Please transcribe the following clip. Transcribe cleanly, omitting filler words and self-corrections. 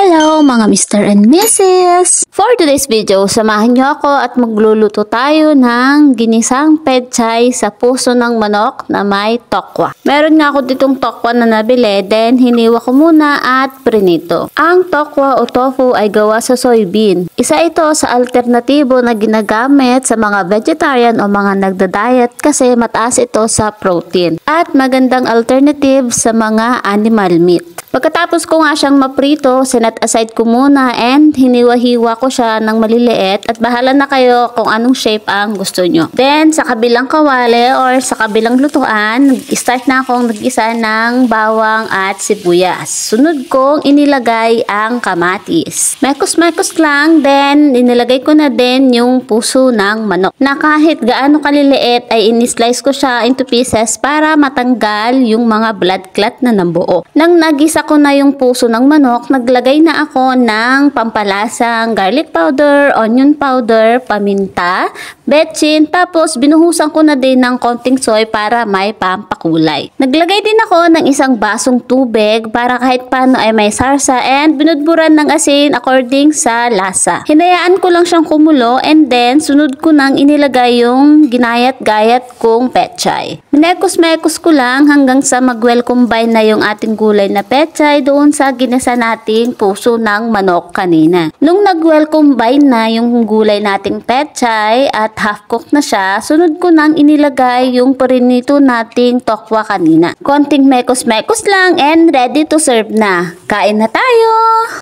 Hello mga Mr. and Mrs. For today's video, samahan niyo ako at magluluto tayo ng ginisang pechay sa puso ng manok na may tokwa. Meron nga ako ditong tokwa na nabili, then hiniwa ko muna at prinito. Ang tokwa o tofu ay gawa sa soybean. Isa ito sa alternatibo na ginagamit sa mga vegetarian o mga nagda-diet kasi mataas ito sa protein at magandang alternative sa mga animal meat. Pagkatapos ko nga siyang maprito, sinet aside ko muna and hiniwa-hiwa ko siya ng maliliit at bahala na kayo kung anong shape ang gusto nyo. Then, sa kabilang kawali or sa kabilang lutuan, start na akong nag-isa ng bawang at sibuyas. Sunod kong inilagay ang kamatis. Mekos-mekos lang, then inilagay ko na din yung puso ng manok. Na kahit gaano kaliliit ay in-slice ko siya into pieces para matanggal yung mga blood clot na nabuo. Nang nagisa ko na yung puso ng manok, naglagay na ako ng pampalasang garlic powder, onion powder, paminta, betchin, tapos binuhusan ko na din ng konting soy para may pampakulay. Naglagay din ako ng isang basong tubig para kahit paano ay may sarsa and binudburan ng asin according sa lasa. Hinayaan ko lang siyang kumulo and then sunod ko nang inilagay yung ginayat-gayat kong pechay. Minekos-mekos ko lang hanggang sa mag-well combine na yung ating gulay na pechay doon sa ginisa nating puso ng manok kanina. Nung nag-well combine na yung gulay nating pechay at half cooked na siya, sunod ko nang inilagay yung prinito nating tokwa kanina. Konting mekos-mekos lang and ready to serve na. Kain na tayo!